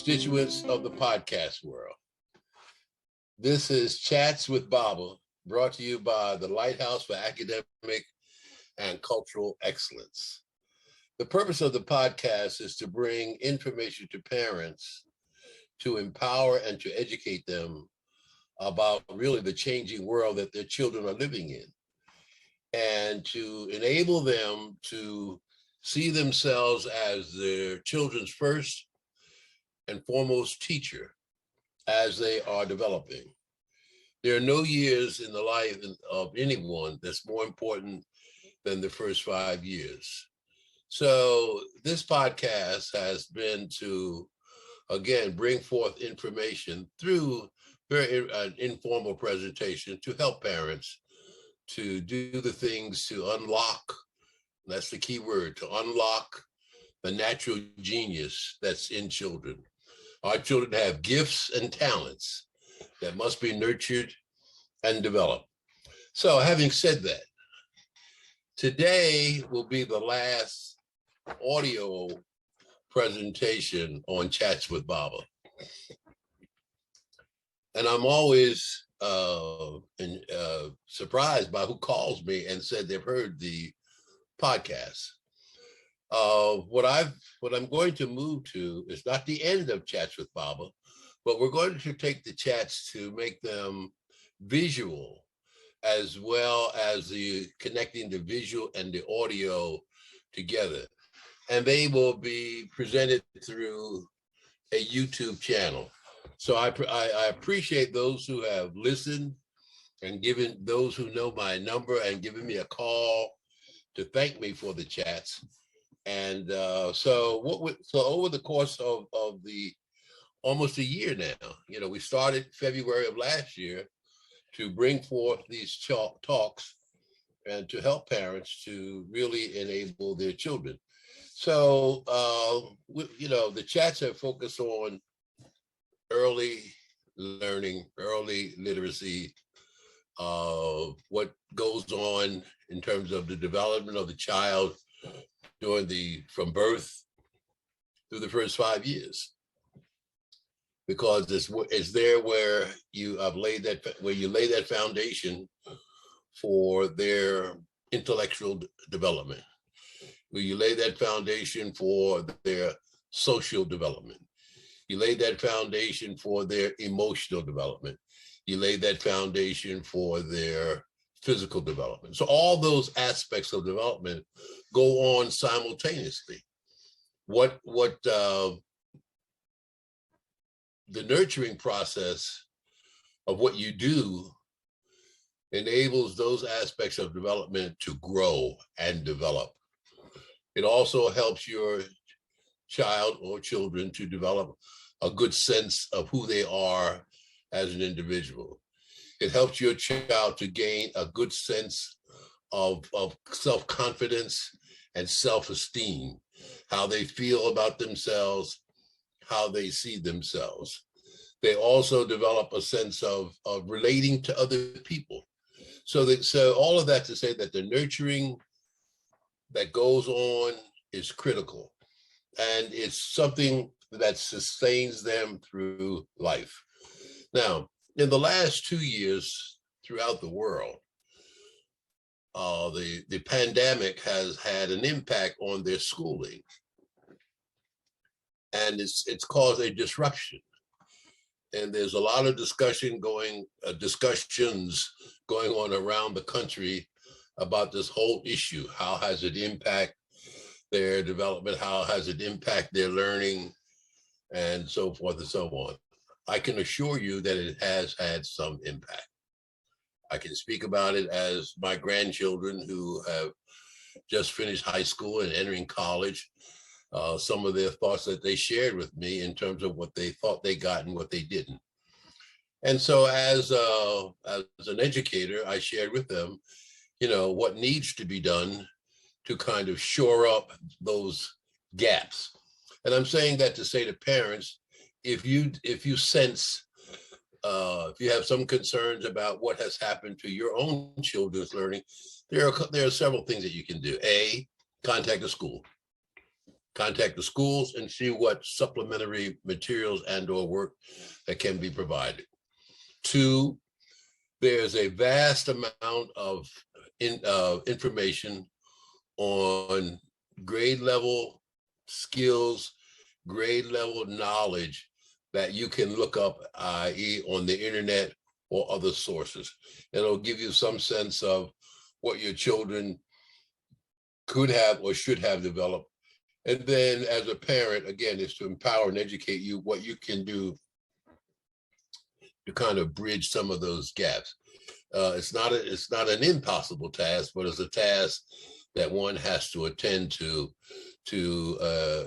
constituents of the podcast world. This is Chats with Baba, brought to you by the Lighthouse for Academic and Cultural Excellence. The purpose of the podcast is to bring information to parents to empower and to educate them about really the changing world that their children are living in, and to enable them to see themselves as their children's first and foremost teacher as they are developing. There are no years in the life of anyone that's more important than the first 5 years. So this podcast has been to, again, bring forth information through very informal presentation to help parents to do the things to unlock, that's the key word, to unlock the natural genius that's in children. Our children have gifts and talents that must be nurtured and developed. So having said that, today will be the last audio presentation on Chats with Baba. And I'm always surprised by who calls me and said they've heard the podcast. What I'm going to move to is not the end of Chats with Baba, but we're going to take the chats to make them visual, as well as the connecting the visual and the audio together. And they will be presented through a YouTube channel. So I appreciate those who have listened and given those who know my number and given me a call to thank me for the chats. And so over the course of the almost a year now, we started February of last year to bring forth these talks and to help parents to really enable their children. So, the chats have focused on early learning, early literacy, what goes on in terms of the development of the child from birth through the first 5 years, because it's there where you lay that foundation for their intellectual development, where you lay that foundation for their social development. You lay that foundation for their emotional development. You lay that foundation for their physical development. So all those aspects of development go on simultaneously. What the nurturing process of what you do enables those aspects of development to grow and develop. It also helps your child or children to develop a good sense of who they are as an individual. It helps your child to gain a good sense of self-confidence and self-esteem, how they feel about themselves, how they see themselves. They also develop a sense of relating to other people. So all of that to say that the nurturing that goes on is critical, and it's something that sustains them through life. Now, in the last 2 years throughout the world, the pandemic has had an impact on their schooling, and it's caused a disruption. And there's a lot of discussions going on around the country about this whole issue. How has it impacted their development? How has it impacted their learning? And so forth and so on. I can assure you that it has had some impact. I can speak about it as my grandchildren who have just finished high school and entering college, some of their thoughts that they shared with me in terms of what they thought they got and what they didn't. And so as an educator, I shared with them, what needs to be done to kind of shore up those gaps. And I'm saying that to say to parents, if you sense, if you have some concerns about what has happened to your own children's learning, there are several things that you can do. A, contact the school. contact the schools and see what supplementary materials and or work that can be provided. 2, there's a vast amount of information on grade level skills, grade level knowledge that you can look up, i.e. on the internet or other sources. It'll give you some sense of what your children could have or should have developed. And then as a parent, again, is to empower and educate you what you can do to kind of bridge some of those gaps. It's not an impossible task, but it's a task that one has to attend to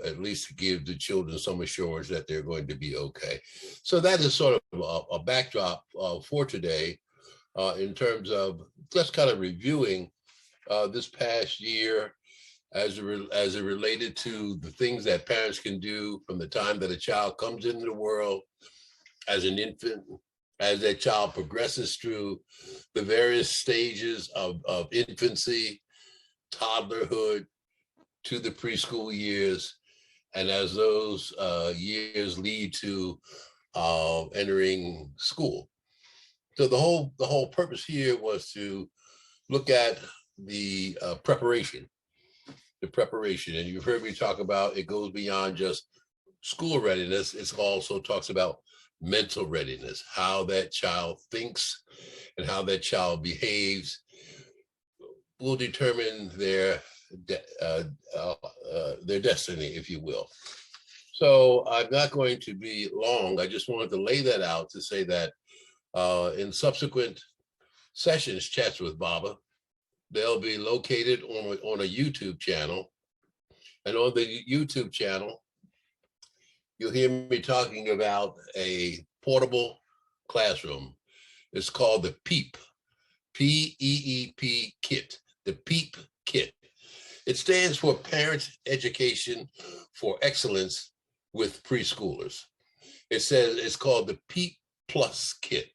at least give the children some assurance that they're going to be okay. So that is sort of a backdrop for today in terms of just kind of reviewing this past year as it related to the things that parents can do from the time that a child comes into the world as an infant, as that child progresses through the various stages of infancy, toddlerhood, to the preschool years, and as those years lead to entering school. So the whole purpose here was to look at the preparation, and you've heard me talk about it goes beyond just school readiness. It also talks about mental readiness, how that child thinks and how that child behaves will determine their destiny, if you will. So I'm not going to be long. I just wanted to lay that out to say that in subsequent sessions, Chats with Baba, they'll be located on a YouTube channel. And on the YouTube channel, you'll hear me talking about a portable classroom. It's called the PEEP, P-E-E-P Kit, the PEEP Kit. It stands for Parent Education for Excellence with Preschoolers. It says it's called the PEEP Plus Kit.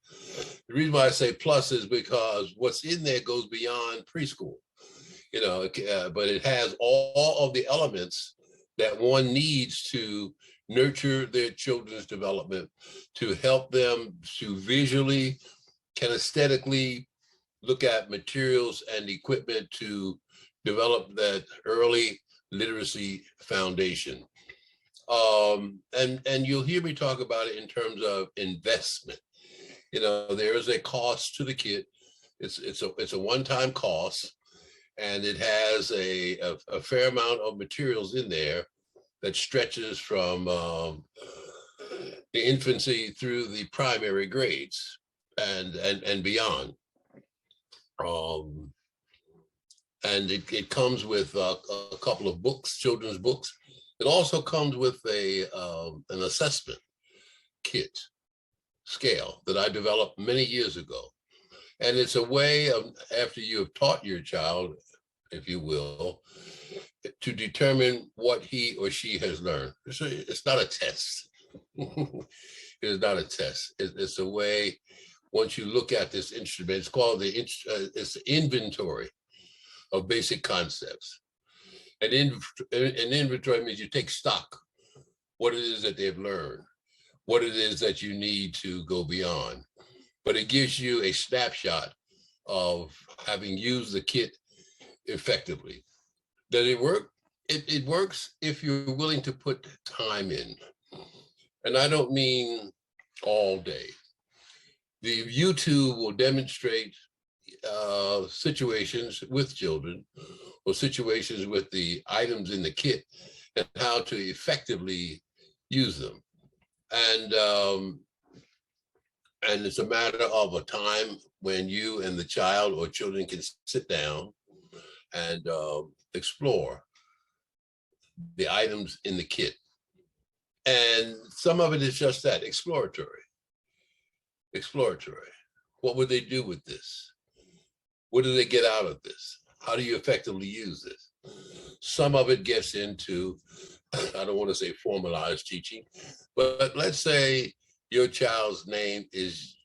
The reason why I say plus is because what's in there goes beyond preschool, but it has all of the elements that one needs to nurture their children's development, to help them to visually, kinesthetically look at materials and equipment to develop that early literacy foundation. And you'll hear me talk about it in terms of investment. There is a cost to the kit. It's a one-time cost, and it has a fair amount of materials in there that stretches from the infancy through the primary grades and beyond. And it comes with a couple of books, children's books. It also comes with an assessment kit scale that I developed many years ago. And it's a way of, after you have taught your child, if you will, to determine what he or she has learned. It's not a test. It's not a test. It's a way, once you look at this instrument, it's called it's inventory of basic concepts. An inventory means you take stock, what it is that they've learned, what it is that you need to go beyond. But it gives you a snapshot of having used the kit effectively. Does it work? It works if you're willing to put time in. And I don't mean all day. The YouTube will demonstrate situations with children or situations with the items in the kit and how to effectively use them. And it's a matter of a time when you and the child or children can sit down and explore the items in the kit. And some of it is just that, exploratory. What would they do with this? What do they get out of this? How do you effectively use this? Some of it gets into, I don't want to say formalized teaching, but let's say your child's name is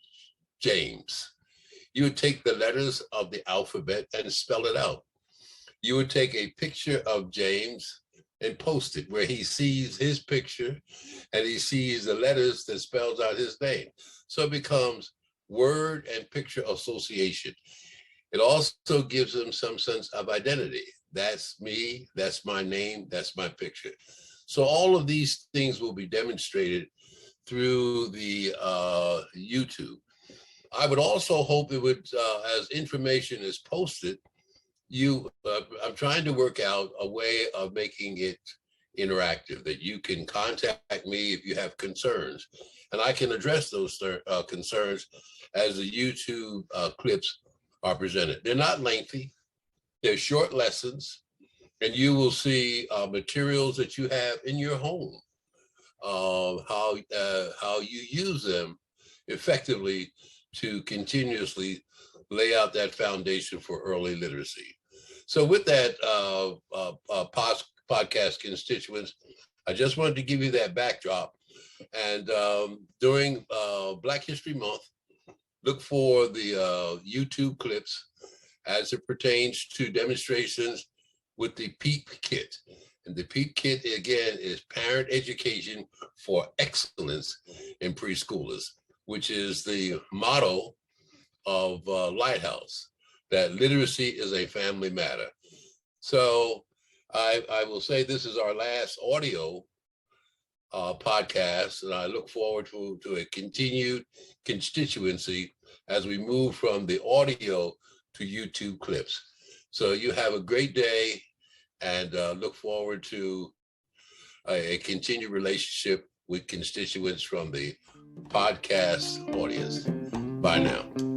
James. You would take the letters of the alphabet and spell it out. You would take a picture of James and post it where he sees his picture and he sees the letters that spells out his name. So it becomes word and picture association. It also gives him some sense of identity. That's me, that's my name, that's my picture. So all of these things will be demonstrated through the YouTube. I would also hope it would, as information is posted, I'm trying to work out a way of making it interactive, that you can contact me if you have concerns, and I can address those concerns as the YouTube clips are presented. They're not lengthy, they're short lessons, and you will see materials that you have in your home, how you use them effectively to continuously lay out that foundation for early literacy. So with that, podcast constituents, I just wanted to give you that backdrop. And during Black History Month, look for the YouTube clips as it pertains to demonstrations with the PEEP Kit. And the PEEP Kit, again, is Parent Education for Excellence in Preschoolers, which is the motto of Lighthouse, that literacy is a family matter. So I will say this is our last audio podcast, and I look forward to a continued constituency as we move from the audio to YouTube clips. So you have a great day, and look forward to a continued relationship with constituents from the podcast audience. Bye now.